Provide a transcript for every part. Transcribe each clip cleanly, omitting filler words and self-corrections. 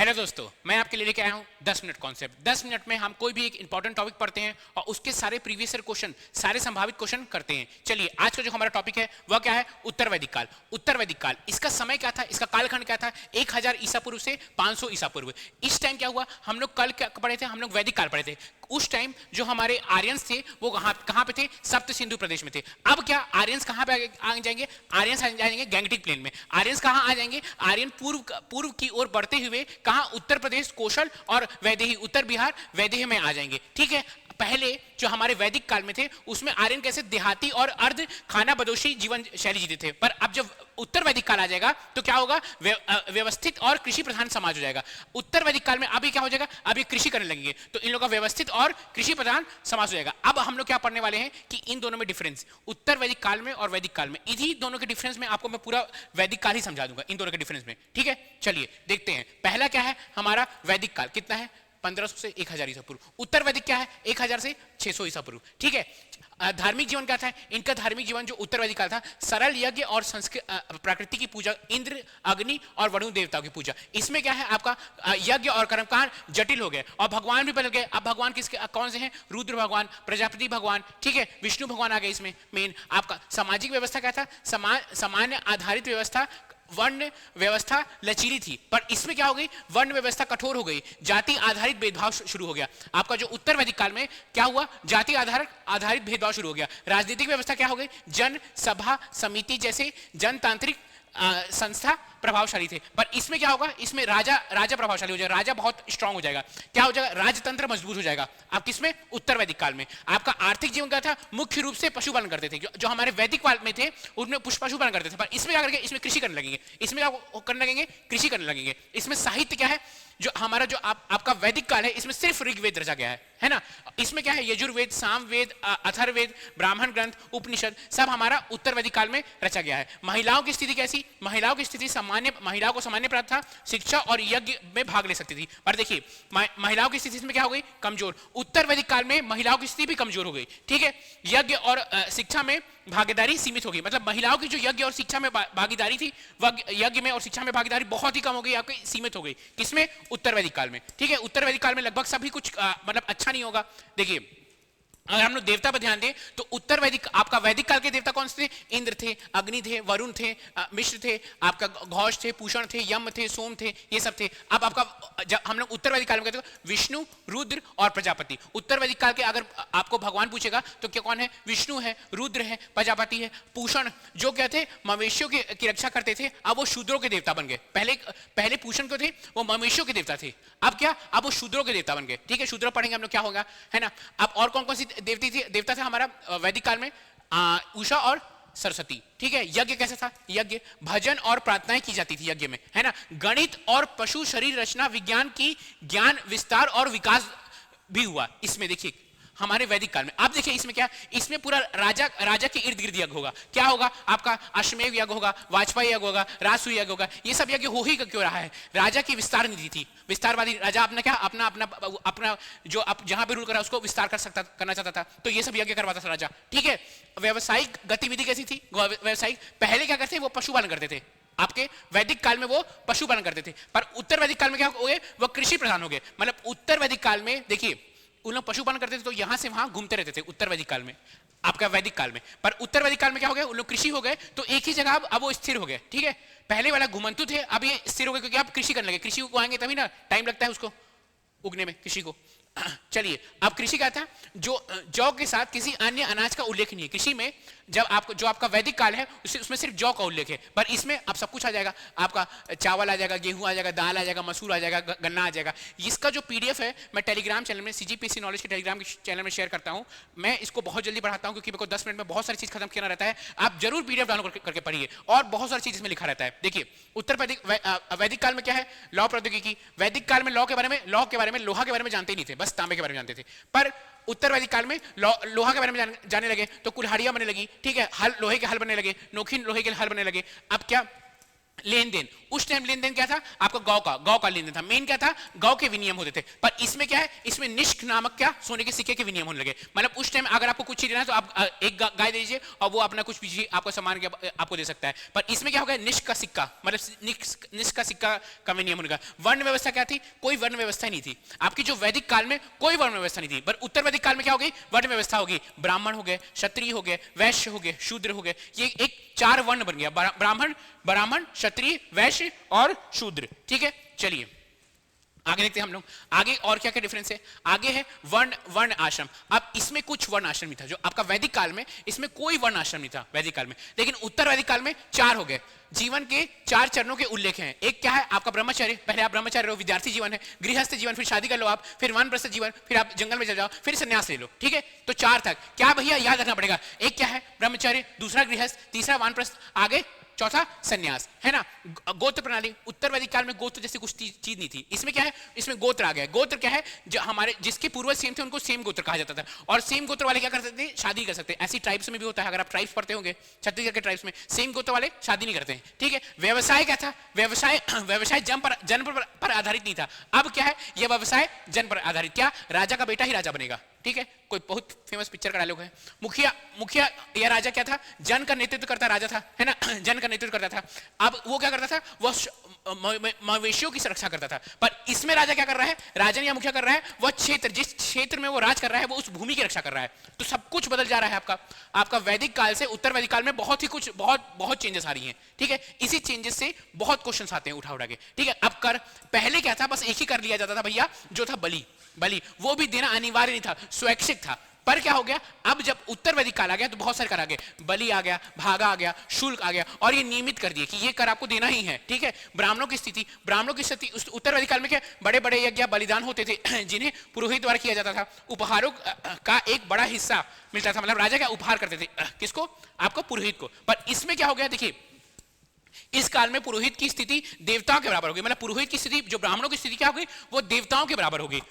Hello दोस्तों, मैं आपके लिए लेके आया हूँ 10 मिनट कॉन्सेप्ट। 10 मिनट में हम कोई भी एक इंपॉर्टेंट टॉपिक पढ़ते हैं और उसके सारे प्रीवियस ईयर क्वेश्चन, सारे संभावित क्वेश्चन करते हैं। चलिए, आज का जो हमारा टॉपिक है वह क्या है? उत्तर वैदिक काल। उत्तर वैदिक काल, इसका समय क्या था, इसका कालखंड क्या था? 1000 ईसा पूर्व से 500 ईसा पूर्व। इस टाइम क्या हुआ? हम लोग कल क्या पढ़े थे? हम लोग वैदिक काल पढ़े थे। उस टाइम जो हमारे आर्यंस थे वो कहाँ पे थे? सप्त सिंधु प्रदेश में थे। अब क्या आर्यंस कहाँ पे आ जाएंगे? आर्यंस आ जाएंगे गैंगटिक प्लेन में। आर्यंस कहाँ आ जाएंगे? आर्यन पूर्व की ओर बढ़ते हुए कहाँ? उत्तर प्रदेश, कौशल और वैदेही, उत्तर बिहार वैदेही में आ जाएंगे। ठीक है, पहले जो हमारे वैदिक काल में थे उसमें आर्यन कैसे देहाती और अर्ध खाना बदोशी जीवन शैली जीते थे। पर अब जब उत्तर वैदिक काल आ जाएगा तो क्या होगा? व्यवस्थित और कृषि प्रधान समाज हो जाएगा। उत्तर वैदिक काल में अभी क्या हो जाएगा? अब ये कृषि करने लगेंगे तो इन लोगों का व्यवस्थित और कृषि प्रधान समाज हो जाएगा। अब हम लोग क्या पढ़ने वाले हैं कि इन दोनों में डिफरेंस, उत्तर वैदिक काल में और वैदिक काल में, इन्हीं दोनों के डिफरेंस में आपको मैं पूरा वैदिक काल ही समझा दूंगा इन दोनों के डिफरेंस में। ठीक है, चलिए देखते हैं। पहला क्या है हमारा वैदिक काल? कितना है? 1500 से 1000 ईसा पूर्व। उत्तर वैदिक क्या है? 1000 से 600 ईसा पूर्व। ठीक है, धार्मिक जीवन क्या था इनका? धार्मिक जीवन जो उत्तर वैदिक काल था, सरल यज्ञ और प्रकृति की पूजा, इंद्र, अग्नि और वरुण देवताओं की पूजा। इसमें क्या है आपका? यज्ञ और कर्मकांड जटिल हो गए और भगवान भी बदल गए। अब भगवान किसके कौन से हैं? रुद्र भगवान, प्रजापति भगवान, ठीक है, विष्णु भगवान आ गए इसमें। मेन आपका सामाजिक व्यवस्था क्या था? सामान्य आधारित व्यवस्था, वर्ण व्यवस्था लचीली थी। पर इसमें क्या हो गई? वर्ण व्यवस्था कठोर हो गई, जाति आधारित भेदभाव शुरू हो गया। आपका जो उत्तर वैदिक काल में क्या हुआ? जाति आधारित भेदभाव शुरू हो गया। राजनीतिक व्यवस्था क्या हो गई? जन सभा समिति जैसे जनतांत्रिक संस्था प्रभावशाली थे। पर इसमें क्या होगा? इसमें राजा प्रभावशाली हो जाएगा, राजा बहुत स्ट्रांग हो जाएगा। क्या हो जाएगा? राजतंत्र मजबूत हो जाएगा। आप किसमें? उत्तर वैदिक काल में। आपका आर्थिक जीवन क्या था? मुख्य रूप से पशुपालन करते थे। जो हमारे वैदिक काल में थे उनमें पशुपालन करते थे। पर इसमें क्या करेंगे? इसमें कृषि करने लगेंगे। इसमें क्या करने लगेंगे? कृषि करने लगेंगे। इसमें साहित्य क्या है? जो हमारा जो आपका वैदिक काल है इसमें सिर्फ ऋग्वेद रचा गया है ना। इसमें क्या है? यजुर्वेद, सामवेद, अथर्ववेद, ब्राह्मण ग्रंथ, उपनिषद सब हमारा उत्तर वैदिक काल में रचा गया है। महिलाओं की स्थिति कैसी? महिलाओं की स्थिति सामान्य, महिलाओं को सामान्य प्राप्त था, शिक्षा और यज्ञ में भाग ले सकती थी। पर देखिए महिलाओं की स्थिति में क्या हो गई? कमजोर। उत्तर वैदिक काल में महिलाओं की स्थिति भी कमजोर हो गई। ठीक है, यज्ञ और शिक्षा में भागीदारी सीमित हो गई। मतलब महिलाओं की जो यज्ञ और शिक्षा में भागीदारी थी, वह यज्ञ में और शिक्षा में भागीदारी बहुत ही कम हो गई, आपकी सीमित हो गई। किसमें? उत्तर वैदिक काल में। ठीक है, उत्तर वैदिक काल में लगभग सभी कुछ मतलब अच्छा नहीं होगा। देखिए, अगर हम लोग देवता पर ध्यान दें तो उत्तर वैदिक, आपका वैदिक काल के देवता कौन से थे? इंद्र थे, अग्नि थे, वरुण थे, मिश्र थे, आपका घोष थे, पूषण थे, यम थे, सोम थे, ये सब थे। अब आपका हम लोग उत्तर वैदिक काल में कहते हैं विष्णु, रुद्र और प्रजापति। उत्तर वैदिक काल के अगर आपको भगवान पूछेगा तो क्या कौन है? विष्णु है, रुद्र है, प्रजापति है। पूषण जो क्या थे? मवेशियों की रक्षा करते थे। अब वो शूद्रों के देवता बन गए। पहले पूषण को थे वो मवेशियों के देवता थे, अब क्या? अब वो शूद्रों के देवता बन गए। ठीक है, शूद्र पढ़ेंगे हम लोग क्या होगा, है ना। अब और कौन कौन सी देवता था हमारा वैदिक काल में? उषा और सरस्वती। ठीक है, यज्ञ कैसा था? यज्ञ भजन और प्रार्थनाएं की जाती थी यज्ञ में, है ना। गणित और पशु शरीर रचना विज्ञान की ज्ञान विस्तार और विकास भी हुआ इसमें। देखिए हमारे वैदिक काल में आप देखिए इसमें क्या? इसमें पूरा राजा के इर्द गिर्द यज्ञ होगा। क्या होगा? आपका अश्वमेध यज्ञ होगा, वाजपेयी यज्ञ होगा, राजसूय यज्ञ होगा। ये सब यज्ञ हो ही क्यों रहा है? राजा की विस्तार निधि थी। विस्तारवादी राजा अपना क्या? अपना जो जहां पे रूल करा उसको विस्तार करना चाहता था, तो ये सब यज्ञ करवाता था राजा। ठीक है, व्यावसायिक गतिविधि कैसी थी? व्यावसायिक पहले क्या करते? वो पशुपालन करते थे। आपके वैदिक काल में वो पशुपालन करते थे। पर उत्तर वैदिक काल में क्या हो गए? वो कृषि प्रधान हो गए। मतलब उत्तर वैदिक काल में देखिए उन लोग पशुपालन करते थे तो यहां से वहां घूमते रहते थे उत्तर वैदिक काल में, आपका वैदिक काल में। पर उत्तर वैदिक काल में क्या हो गया? उन लोग कृषि हो गए तो एक ही जगह अब वो स्थिर हो गए। ठीक है, पहले वाला घुमंतु थे, अब ये स्थिर हो गए क्योंकि आप कृषि करने लगे। कृषि को आएंगे तभी ना, टाइम लगता है उसको उगने में कृषि को। चलिए, अब कृषि क्या था? जो जौ के साथ किसी अन्य अनाज का उल्लेख नहीं है कृषि में। जब आपको जो आपका वैदिक काल है उसमें सिर्फ जौ का उल्लेख है, पर इसमें अब सब कुछ आ जाएगा। आपका चावल आ जाएगा, गेहूं आ जाएगा, दाल आ जाएगा, मसूर आ जाएगा, गन्ना आ जाएगा। इसका जो पीडीएफ है मैं टेलीग्राम चैनल में, सीजीपीएससी नॉलेज के टेलीग्राम चैनल में शेयर करता हूं। मैं इसको बहुत जल्दी बढ़ाता हूं क्योंकि मेरे को 10 मिनट में बहुत सारी चीज खत्म करना रहता है। आप जरूर पीडीएफ डाउनलोड करके पढ़िए और बहुत सारी चीज इसमें लिखा रहता है। देखिए उत्तर वैदिक काल में क्या है? लौ प्रौद्योगिकी। वैदिक काल में लौ के बारे में, लोहा के बारे में जानते ही नहीं थे, बस तांबे के बारे में जानते थे। पर उत्तर वैदिक काल में लोहा के बारे में जाने लगे तो कुल्हाड़ियां बनने लगी। ठीक है, हल लोहे के हल बनने लगे, नोखी लोहे के हल बनने लगे। अब क्या? लेन देन। उस टाइम लेन देन क्या था आपका गौ का लेन देन था, मेन क्या था गौ के विनियम होते थे। पर इसमें क्या है, इसमें निष्क नामक क्या सोने के सिक्के के विनियम होने लगे। मतलब उस टाइम अगर आपको कुछ चीज लेना है तो आप एक गाय दीजिए और वो अपना कुछ भी आपको सामान आपको दे सकता है। पर इसमें क्या होगा, निष्क का सिक्का, मतलब निष्क का सिक्का का विनियम होने का। वर्ण व्यवस्था क्या थी, कोई वर्ण व्यवस्था नहीं थी आपकी, जो वैदिक काल में कोई वर्ण व्यवस्था नहीं थी। पर उत्तर वैदिक काल में क्या होगी, वर्ण व्यवस्था होगी। ब्राह्मण हो गए, क्षत्रिय हो गए, वैश्य हो गए, शूद्र हो गए, ये एक 4 वर्ण बन गया, ब्राह्मण क्षत्रिय वैश्य और शूद्र। ठीक है, चलिए आगे देखते हैं हम लोग। आगे और क्या क्या डिफरेंस है, आगे है वर्ण आश्रम। अब इसमें कुछ वर्ण आश्रम नहीं था, जो आपका वैदिक काल में इसमें कोई वर्ण आश्रम नहीं था वैदिक काल में, लेकिन उत्तर वैदिक काल में 4 हो गए। जीवन के 4 चरणों के उल्लेख हैं। एक क्या है आपका ब्रह्मचर्य, पहले आप ब्रह्मचर्य रहो, विद्यार्थी जीवन है, गृहस्थ जीवन, फिर शादी कर लो आप, फिर वानप्रस्थ जीवन, फिर आप जंगल में चले जाओ, फिर संन्यास ले लो। ठीक है, तो 4 तक क्या भैया याद रखना पड़ेगा, एक क्या है ब्रह्मचर्य, दूसरा गृहस्थ, तीसरा वानप्रस्थ, आगे चौथा संन्यास, है ना। गोत्र प्रणाली, उत्तर वैदिक काल में गोत्र जैसी कुछ चीज नहीं थी। इसमें क्या है, इसमें गोत्र आ गया। गोत्र क्या है, जो हमारे जिसके पूर्वज सेम थे उनको सेम गोत्र कहा जाता था, और सेम गोत्र वाले क्या कर सकते थे, शादी कर सकते हैं। ऐसी ट्राइब्स में भी होता है, अगर आप ट्राइब्स पढ़ते होंगे छत्तीसगढ़ के ट्राइब्स में, सेम गोत्र वाले शादी नहीं करते हैं। ठीक है, व्यवसाय क्या था, व्यवसाय जन्म पर आधारित नहीं था। अब क्या है, यह व्यवसाय जन्म पर आधारित, क्या राजा का बेटा ही राजा बनेगा। ठीक है, कोई बहुत फेमस पिक्चर का डायलॉग है। मुखिया या राजा क्या था, जन का नेतृत्व करता राजा था, है ना, जन का नेतृत्व करता था। अब वो क्या करता था, वह मवेशियों की सुरक्षा करता था। पर इसमें राजा क्या कर रहा है, राजन या मुखिया कर रहा है, वह क्षेत्र, जिस क्षेत्र में वो राज कर रहा है, वो उस भूमि की रक्षा कर रहा है। तो सब कुछ बदल जा रहा है आपका वैदिक काल से उत्तर वैदिक काल में बहुत चेंजेस आ रही हैं। ठीक है, इसी चेंजेस से बहुत क्वेश्चन आते हैं उठा के। ठीक है, अब पहले क्या था, बस एक ही कर लिया जाता था भैया, जो था बलि, वो भी देना अनिवार्य नहीं था, स्वैच्छिक था। पर क्या हो गया, अब जब उत्तर वैदिक काल आ गया तो बहुत सारे कर आ गए, बलि आ गया, भागा आ गया, शुल्क आ गया, और ये नियमित कर दिए कि ये कर आपको देना ही है। ठीक है, ब्राह्मणों की स्थिति उत्तर वैदिक काल में क्या, बड़े बड़े यज्ञ बलिदान होते थे जिन्हें पुरोहित द्वारा किया जाता था। उपहारों का एक बड़ा हिस्सा मिलता था, मतलब राजा क्या उपहार करते थे, किसको, आपको पुरोहित को। पर इसमें क्या हो गया, देखिए इस काल में पुरोहित की स्थिति देवताओं के बराबर होगी, मतलब पुरोहित की स्थिति, जो ब्राह्मणों की स्थिति क्या होगी, वो देवताओं के बराबर होगी।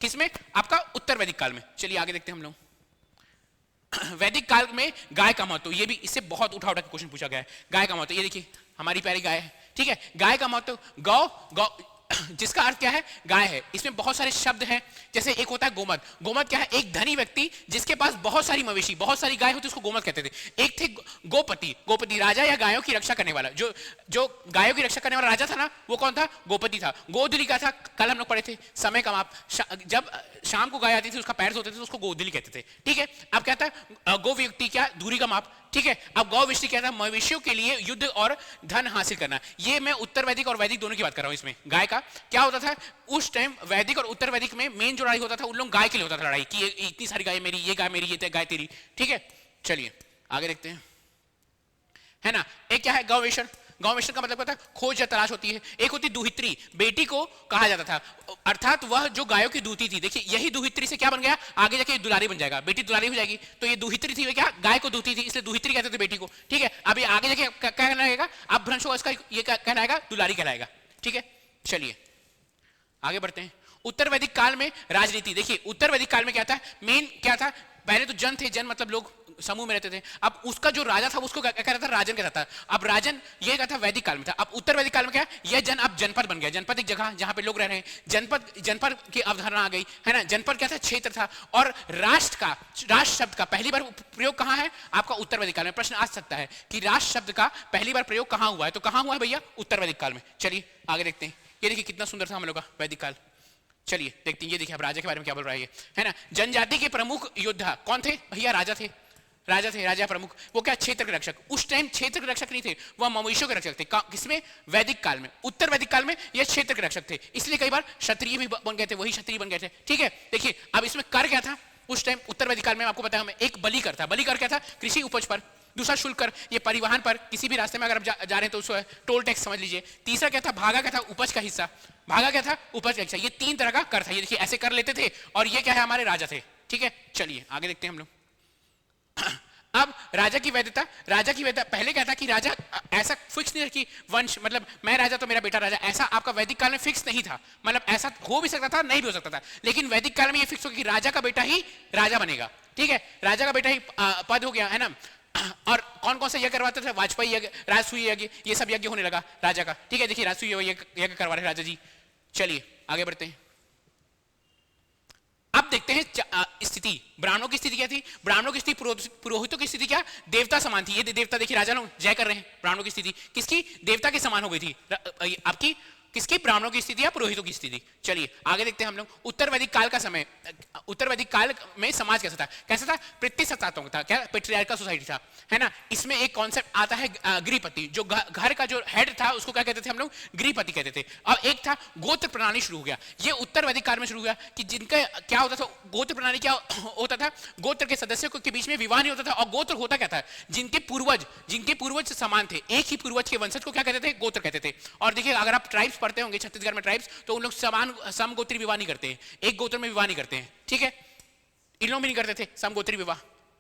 किसमें, आपका उत्तर वैदिक काल में। चलिए आगे देखते हैं हम लोग। वैदिक काल में गाय का महत्व, ये भी इससे बहुत उठा के क्वेश्चन पूछा गया है। गाय का महत्व, ये देखिए हमारी प्यारी गाय है। ठीक है, गाय का महत्व, गौ जिसका अर्थ क्या है, गाय है। इसमें बहुत सारे शब्द हैं, जैसे एक होता है गोमद। गोमद क्या है, एक धनी व्यक्ति जिसके पास बहुत सारी मवेशी, बहुत सारी गाय होती, उसको गोमद कहते थे। एक थे गोपति राजा या गायों की रक्षा करने वाला, जो गायों की रक्षा करने वाला राजा था ना, वो कौन था, गोपति था। गोधली का था, कल हम लोग पढ़े थे, समय का माप, जब शाम को गाय आती थी उसका पैर धोते थे तो उसको गोधली कहते थे। ठीक है, अब क्या था, गो व्यक्ति क्या, दूरी का माप। ठीक है, अब गौ विषय क्या था, मवेशियों के लिए युद्ध और धन हासिल करना। ये मैं उत्तर वैदिक और वैदिक दोनों की बात कर रहा हूं। इसमें गाय का क्या होता था, उस टाइम वैदिक और उत्तर वैदिक में मेन जो लड़ाई होता था, उन लोग गाय के लिए होता था लड़ाई, कि इतनी सारी गाय मेरी, ये गाय मेरी, ये गाय तेरी। ठीक है, चलिए आगे देखते हैं, है ना। एक क्या है, गौवेशन। गौवेशन का मतलब क्या था, खोज या तलाश होती है। एक होती दुहित्री, बेटी को कहा जाता था, अर्थात वह जो गायों की दूती थी। देखिए यही दुहित्री से क्या बन गया, आगे जाके दुलारी बन जाएगा, बेटी दुलारी हो जाएगी। तो ये दुहित्री थी, क्या गाय को दूती थी, इसलिए दुहित्री कहते थे बेटी को। ठीक है, अब ये आगे जाके क्या कहना रहेगा, अब भ्रंश होगा इसका, ये कहना आएगा दुलारी कहलाएगा। ठीक है, चलिए आगे बढ़ते हैं। उत्तर वैदिक काल में राजनीति, देखिए उत्तर वैदिक काल में क्या था, मेन क्या था, पहले तो जन थे, जन मतलब लोग समूह में रहते थे। अब उसका जो राजा था उसको क्या कहता था, राजन कहता था। अब राजन ये क्या था, वैदिक काल में था। अब उत्तर वैदिक काल में क्या, यह जन अब जनपद बन गया। जनपद एक जगह जहां पे लोग रह रहे हैं, जनपद की अवधारणा आ गई, है ना। जनपद क्या था, क्षेत्र था। और राष्ट्र शब्द का पहली बार प्रयोग कहां है, आपका उत्तर वैदिक काल में। प्रश्न आ सकता है कि राष्ट्र शब्द का पहली बार प्रयोग कहां हुआ है, तो कहां हुआ है भैया, उत्तर वैदिक काल में। चलिए आगे देखते हैं। ये देखिए कितना सुंदर था हम लोग का वैदिक काल। चलिए देखते हैं, ये देखिए अब राजा के बारे में क्या बोल रहा है ना। जनजाति के प्रमुख योद्धा कौन थे भैया, राजा प्रमुख। वो क्या, क्षेत्र के रक्षक। उस टाइम क्षेत्र के रक्षक नहीं थे, वह मवेशियों के रक्षक थे। किसमें, वैदिक काल में। उत्तर वैदिक काल में ये क्षेत्र के रक्षक थे, इसलिए कई बार क्षत्रिय भी बन गए थे, वही क्षत्रिय बन गए थे। ठीक है, देखिए अब इसमें कर क्या था उस टाइम उत्तर वैदिक काल में, आपको पता है हमें, एक बलि कर था। बलि कर क्या था, कृषि उपज पर। दूसरा शुल्क कर, ये परिवहन पर, किसी भी रास्ते में अगर आप जा रहे हैं तो उसको टोल टैक्स समझ लीजिए। तीसरा क्या था, भागा क्या था, उपज का हिस्सा। भागा क्या था, उपज का हिस्सा। ये 3 तरह का कर था। ये देखिए ऐसे कर लेते थे, और ये क्या है, हमारे राजा थे। ठीक है, चलिए आगे देखते हैं हम लोग। अब राजा की वैधता पहले क्या था कि राजा ऐसा फिक्स नहीं था कि वंश, मतलब मैं राजा तो मेरा बेटा राजा, ऐसा आपका वैदिक काल में फिक्स नहीं था। मतलब ऐसा हो भी सकता था, नहीं भी हो सकता था, लेकिन वैदिक काल में ये फिक्स हो कि राजा का बेटा ही राजा बनेगा। ठीक है, राजा का बेटा ही पद हो गया, है ना। और कौन कौन सा यज्ञ करवाते थे? वाजपेयी यज्ञ, राजसूय यज्ञ, ये सब यज्ञ होने लगा राजा का। ठीक है, देखिए राजसूय यज्ञ करवा रहे राजा जी। चलिए आगे बढ़ते हैं। अब देखते हैं स्थिति, ब्राह्मणों की स्थिति क्या थी? ब्राह्मणों की स्थिति, पुरोहितों की स्थिति क्या? देवता समान थी। ये देवता देखिए, राजा लोग जय कर रहे हैं। ब्राह्मणों की स्थिति किसकी? देवता के समान हो गई थी। आपकी किसकी? ब्राह्मणों की स्थिति या पुरोहितों की स्थिति। चलिए आगे देखते हैं हम लोग। उत्तर वैदिक काल का समय, उत्तर वैदिक काल में समाज कैसा था? कैसा था? पितृसत्तात्मक था। क्या? पेट्रियार्कल सोसाइटी था, है ना। इसमें एक कॉन्सेप्ट आता है गृहपति, जो घर का जो हेड था उसको क्या कहते थे हम लोग? गृहपति कहते थे। और एक था गोत्र प्रणाली शुरू हो गया। ये उत्तर वैदिक काल में शुरू हुआ कि जिनका क्या होता था? गोत्र प्रणाली क्या होता था? गोत्र के सदस्यों के बीच में विवाह नहीं होता था। और गोत्र होता क्या था? जिनके पूर्वज समान थे, एक ही पूर्वज के वंशज को क्या कहते थे? गोत्र कहते थे। और देखिए अगर आप ट्राइब्स पढ़ते होंगे छत्तीसगढ़ में ट्राइब्स, तो उन लोग समगोत्री विवाह नहीं करते हैं, एक गोत्र में विवाह नहीं करते हैं। ठीक है, इन लोग भी नहीं करते थे समगोत्री विवाह।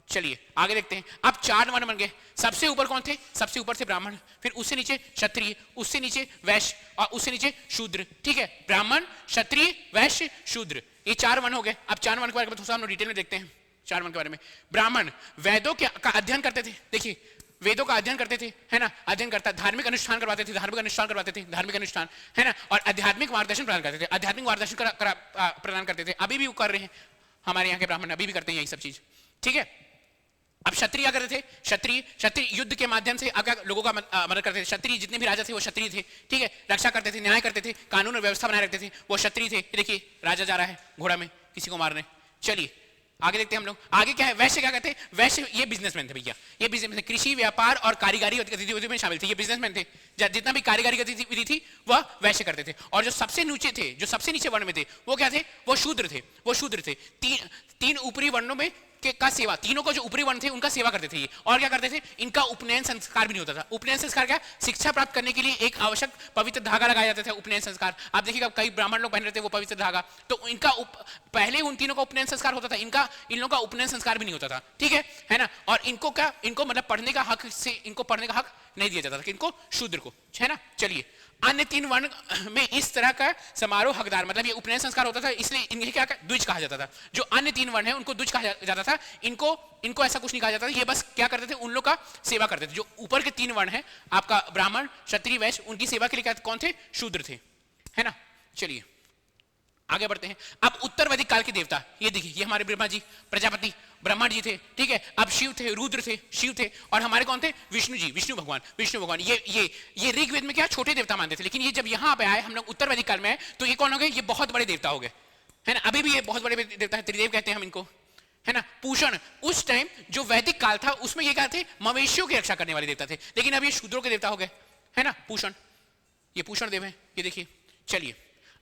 चलिए आगे देखते हैं। अब 4 वर्ण बन गए। सबसे ऊपर कौन थे? सबसे ऊपर से ब्राह्मण, फिर उससे नीचे क्षत्रिय, उससे नीचे वैश्य और उससे नीचे शूद्र। ठीक है, ब्राह्मण, क्षत्रिय, वैश्य, शूद्र, ये 4 वर्ण हो गए। अब 4 वर्ण के बारे में थोड़ा हम डिटेल में देखते हैं। 4 वर्ण के बारे में। ब्राह्मण वेदों का अध्ययन करते थे। देखिए वेदों का अध्ययन करते थे, है ना, अध्ययन करता, धार्मिक अनुष्ठान करवाते थे, धार्मिक अनुष्ठान, है ना, और आध्यात्मिक मार्गदर्शन प्रदान करते थे, आध्यात्मिक मार्गदर्शन प्रदान करते थे। अभी भी वो कर रहे हैं हमारे यहाँ के ब्राह्मण, अभी भी करते हैं यही सब चीज। ठीक है, अब क्षत्रिय क्या करते थे? क्षत्रिय युद्ध के माध्यम से आगे लोगों का मदद करते थे। क्षत्रिय जितने भी राजा थे वो क्षत्रिय थे। ठीक है, रक्षा करते थे, न्याय करते थे, कानून और व्यवस्था बनाए रखते थे, वो क्षत्रिय थे। देखिए राजा जा रहा है घोड़ा में किसी को मारने। चलिए आगे देखते हैं हम लोग। आगे क्या है? वैश्य क्या कहते हैं? वैश्य ये बिजनेसमैन थे भैया, ये बिजनेसमैन, कृषि, व्यापार और कारीगरी गतिविधियों में शामिल थे। ये बिजनेसमैन थे, जितना भी कारीगरी गतिविधि थी वह वैश्य करते थे। और जो सबसे नीचे थे, जो सबसे नीचे वर्ण में थे, वो क्या थे? वो शूद्र थे। तीन ऊपरी वर्णों में का सेवा, तीनों को जो ऊपरी वर्ण थे उनका सेवा करते थे ये। और क्या करते थे? इनका उपनयन संस्कार भी नहीं होता था। उपनयन संस्कार क्या? शिक्षा प्राप्त करने के लिए एक आवश्यक पवित्र धागा लगाया जाता था, उपनयन संस्कार। आप देखिएगा कई ब्राह्मण लोग पहन रहे थे वो पवित्र धागा, तो इनका पहले उन तीनों का उपनयन संस्कार होता था, इन लोगों का उपनयन संस्कार भी नहीं होता था। ठीक है ना। और इनको क्या? इनको मतलब पढ़ने का हक से, इनको पढ़ने का हक नहीं दिया जाता था, इनको शूद्र को, है ना। चलिए अन्य 3 वर्ण में इस तरह का समारोह हकदार, मतलब ये उपनयन संस्कार होता था, इसलिए इन्हें क्या द्विज कहा जाता था। जो अन्य 3 वर्ण है उनको द्विज कहा जाता था। इनको ऐसा कुछ नहीं कहा जाता था, ये बस क्या करते थे? उन लोग का सेवा करते थे। जो ऊपर के 3 वर्ण है आपका ब्राह्मण, क्षत्रिय, वैश्य, उनकी सेवा के लिए कौन थे? शूद्र थे, है ना। चलिए आगे बढ़ते हैं। अब उत्तर वैदिक काल के देवता, ये देखिए, ये हमारे ब्रह्मा जी, प्रजापति ब्रह्मा जी थे। ठीक है, अब शिव थे, रुद्र थे, शिव थे, और हमारे कौन थे? विष्णु जी, विष्णु भगवान। ये ऋग्वेद में क्या छोटे देवता मानते थे, लेकिन ये जब यहाँ पे आए हम लोग उत्तर वैदिक काल में, तो ये कौन हो गए? ये बहुत बड़े देवता हो गए, है ना। अभी भी ये बहुत बड़े देवता है, त्रिदेव कहते हैं हम इनको, है ना। पूषण, उस टाइम जो वैदिक काल था उसमें ये क्या थे? मवेशियों की रक्षा करने वाले देवता थे, लेकिन अब ये शूद्रों के देवता हो गए, है ना। पूषण, ये पूषण देव है, ये देखिए। चलिए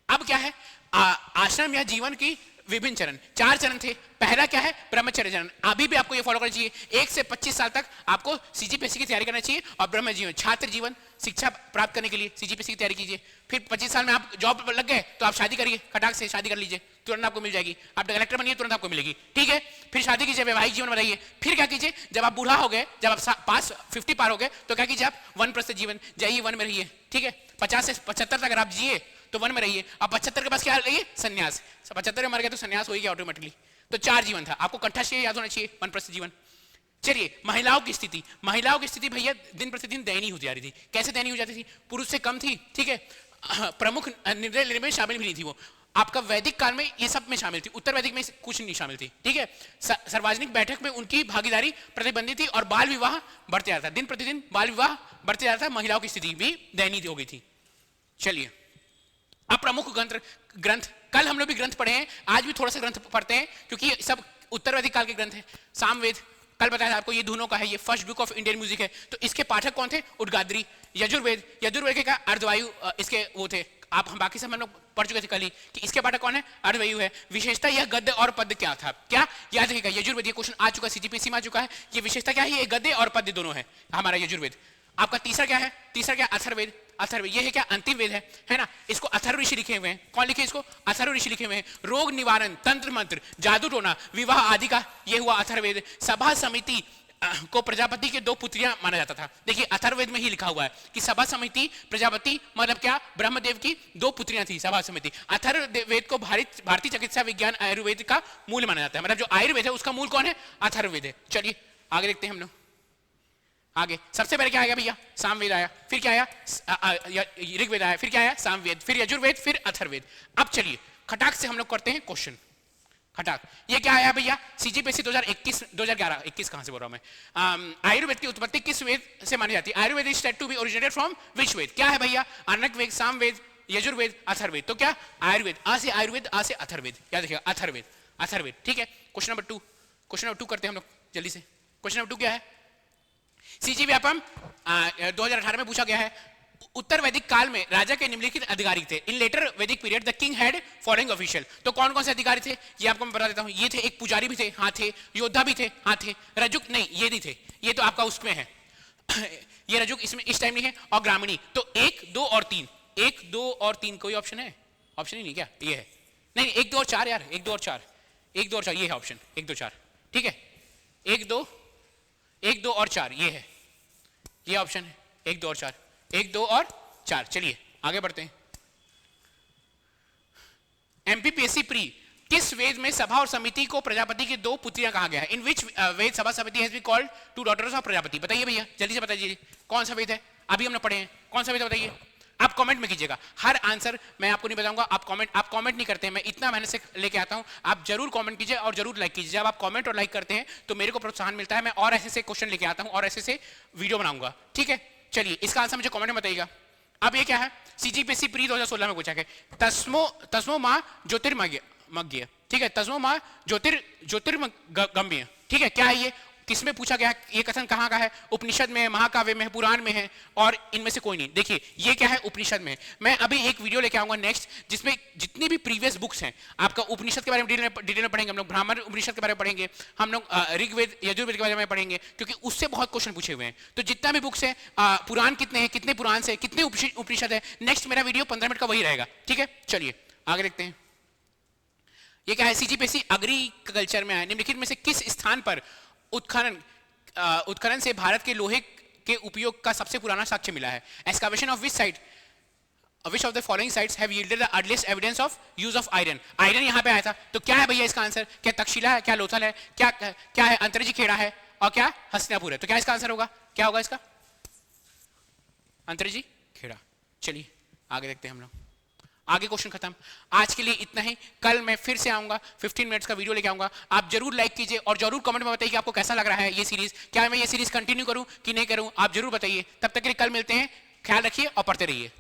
अब क्या है? आश्रम या जीवन की विभिन्न चरण, 4 चरण थे। पहला क्या है? ब्रह्मचर्य चरण। अभी भी आपको ये फॉलो करना चाहिए। 1 से 25 साल तक आपको सीजीपीएससी की तैयारी करना चाहिए। और ब्रह्म जीवन, छात्र जीवन, शिक्षा प्राप्त करने के लिए सीजीपीएससी की तैयारी कीजिए। फिर 25 साल में आप जॉब पर लग गए तो आप शादी करिए, खटाक से शादी कर लीजिए, तुरंत आपको मिल जाएगी। आप कलेक्टर बनिए, तुरंत आपको मिलेगी। ठीक है, फिर शादी कीजिए, वैवाहिक जीवन बनाइए। फिर क्या कीजिए? जब आप बूढ़ा हो गए, जब आप पास 50 पार हो गए, तो क्या कीजिए? आप वनप्रस्थ जीवन जाइए, वन में रहिए। ठीक है, 50 से 75 तक अगर आप जिए तो वन में रहिए। अब 75 के पास क्या रहिए? संन्यास। 75 में मर गए तो संन्यास हो गया ऑटोमेटिकली। तो 4 जीवन था, आपको कंठस्थ याद होना चाहिए, वनप्रस्थ जीवन। चलिए महिलाओं की स्थिति भैया दिन प्रतिदिन दयनीय होती जा रही थी। कैसे दयनीय हो जाती थी? पुरुष से कम थी। ठीक है, प्रमुख निर्णय लेने में शामिल भी नहीं थी वो। आपका वैदिक काल में ये सब में शामिल थी, उत्तर वैदिक में कुछ नहीं शामिल थी। ठीक है, सार्वजनिक बैठक में उनकी भागीदारी प्रतिबंधित थी और बाल विवाह बढ़ते जा रहा था। दिन प्रतिदिन बाल विवाह बढ़ते जा रहा था, महिलाओं की स्थिति भी दयनीय हो गई थी। चलिए अब प्रमुख ग्रंथ, कल हम लोग भी ग्रंथ पढ़े हैं, आज भी थोड़ा सा ग्रंथ पढ़ते हैं, क्योंकि ये सब उत्तर वैदिक काल के ग्रंथ है। सामवेद कल बताया था आपको, ये दोनों का है, ये first book of Indian music है। तो इसके पाठक कौन थे? उद्गात्री। यजुर्वेद के क्या? अर्धवायु इसके वो थे। आप हम बाकी सब हम लोग पढ़ चुके थे कल ही कि इसके पाठक कौन है? अर्धवायु है। विशेषता यह गद्य और पद्य क्या था? क्या याद रखिएगा, यजुर्वेद, ये क्वेश्चन आ चुका है, सीजीपीएससी में आ चुका है। ये विशेषता क्या है? ये गद्य और पद्य दोनों है हमारा यजुर्वेद। आपका तीसरा क्या है? अथर्ववेद। ये है क्या? अंतिम वेद है ना। इसको अथर्व ऋषि लिखे हुए हैं। कौन लिखे इसको? अथर्व ऋषि लिखे हुए हैं। रोग निवारण, तंत्र मंत्र, जादू टोना, विवाह आदि का ये हुआ अथर्ववेद। सभा समिति को प्रजापति के 2 पुत्रियां माना जाता था। देखिए अथर्ववेद में ही लिखा हुआ है कि सभा समिति प्रजापति मतलब क्या? ब्रह्मदेव की 2 पुत्रियां थी सभा समिति। अथर्ववेद को भारतीय चिकित्सा विज्ञान आयुर्वेद का मूल माना जाता है। मतलब जो आयुर्वेद है उसका मूल कौन है? अथर्ववेद है। चलिए आगे देखते हैं हम लोग। आगे सबसे पहले क्या आया भैया? सामवेद आया, फिर क्या आया? ऋग्वेद आया, फिर क्या आया? सामवेद, फिर यजुर्वेद, फिर अथर्ववेद। अब चलिए खटाक से हम लोग करते हैं क्वेश्चन। खटाक, ये क्या आया भैया? सीजीपीएससी 2021 2011 21 कहां से बोल रहा हूं मैं? आयुर्वेद की उत्पत्ति किस वेद से मानी जाती है? Ayurveda is said to be originated from which Veda? क्या है भैया? अनक वेद, सामवेद, यजुर्वेद, अथर्ववेद। तो क्या? आयुर्वेद, आ से आयुर्वेद, आ से अथर्ववेद, याद रखिएगा अथर्ववेद, अथर्ववेद। ठीक है, क्वेश्चन नंबर 2, क्वेश्चन नंबर 2 करते हैं हम लोग जल्दी से। क्वेश्चन नंबर 2 क्या है? सीजी व्यापम 2018 में पूछा गया है, उत्तर वैदिक काल में राजा के निम्नलिखित अधिकारी थे। इन लेटर वैदिक period the king had following official. तो कौन कौन से अधिकारी थे ये आपको मैं बता देता हूं। ये थे, एक पुजारी भी थे, हाँ थे, योद्धा भी थे, हाँ थे, रजुक नहीं ये नहीं थे, ये तो आपका उसमें है ये रजुक इसमें इस टाइम नहीं है, और ग्रामीणी। तो 1 2 और 3, 1 2 और 3 कोई ऑप्शन है? ऑप्शन ही नहीं क्या? ये है, नहीं 1 2 और 4 यार, 1 2 और 4, 1 2 और 4 ये है ऑप्शन, 1 2 4। ठीक है, 1 2 और 4 ये है, ये ऑप्शन है, 1 2 और 4, 1 2 और 4। चलिए आगे बढ़ते हैं। एमपीपीएससी प्री, किस वेद में सभा और समिति को प्रजापति की 2 पुत्रियां कहा गया है? इन विच Ved sabha samiti has been called 2 daughters of Prajapati? बताइए भैया, जल्दी से बताइए कौन सा वेद है? अभी हमने पढ़े हैं, कौन सा वेद है बताइए। आप कमेंट में कीजिएगा, हर आंसर मैं आपको नहीं बताऊंगा। आप कमेंट नहीं करते हैं, मैं इतना मेहनत से लेके आता हूं। आप जरूर कमेंट कीजिए और जरूर लाइक कीजिए। जब आप कमेंट और लाइक करते हैं तो मेरे को प्रोत्साहन मिलता है, मैं और ऐसे से क्वेश्चन लेके आता हूं और ऐसे से वीडियो बनाऊंगा। ठीक है, चलिए इसका आंसर मुझे कमेंट में बताइएगा। अब ये क्या है? सीजीपीएससी प्री 2016 में पूछा गया, तस्मो मां ज्योतिर्मज्ञ। ठीक है, तस्मो मां ज्योतिर्गम्य। ठीक है, क्या है ये? किसमें पूछा गया? ये कथन कहाँ का है? उपनिषद में है, महाकाव्य में है, पुराण में है, और इनमें से कोई नहीं। देखिए ये क्या है? उपनिषद में। मैं अभी एक वीडियो लेके आऊंगा नेक्स्ट, जिसमें जितनी भी प्रीवियस बुक्स हैं आपका उपनिषद के बारे में डिटेल में पढ़ेंगे हम लोग, ब्राह्मण उपनिषद के बारे में पढ़ेंगे हम लोग, ऋग्वेद यजुर्वेद के बारे में पढ़ेंगे, क्योंकि उससे बहुत क्वेश्चन पूछे हुए हैं। तो जितना भी बुक्स है, पुराण कितने हैं, कितने पुराण से कितने उपनिषद है, नेक्स्ट मेरा वीडियो 15 मिनट का वही रहेगा। ठीक है, चलिए आगे देखते हैं। ये क्या है? सीजीपीएससी एग्रीकल्चर में है, निम्नलिखित में से किस स्थान पर उत्खनन से भारत के लोहे के उपयोग का सबसे पुराना साक्ष्य मिला है? Excavation of which of the following sites have yielded the earliest evidence of use of iron? Iron यहां पे आया था, तो क्या है भैया इसका आंसर? क्या तक्षशिला है, क्या लोथल है, क्या है अंतरजी खेड़ा है, और क्या हस्तिनापुर है? तो क्या इसका आंसर होगा? क्या होगा इसका? अंतरजी खेड़ा। चलिए आगे देखते हैं हम लोग। आगे क्वेश्चन खत्म। आज के लिए इतना ही, कल मैं फिर से आऊंगा, 15 मिनट्स का वीडियो लेके आऊंगा। आप जरूर लाइक कीजिए और जरूर कमेंट में बताइए कि आपको कैसा लग रहा है ये सीरीज। क्या मैं ये सीरीज कंटिन्यू करूं कि नहीं करूं, आप जरूर बताइए। तब तक के लिए कल मिलते हैं, ख्याल रखिए और पढ़ते रहिए।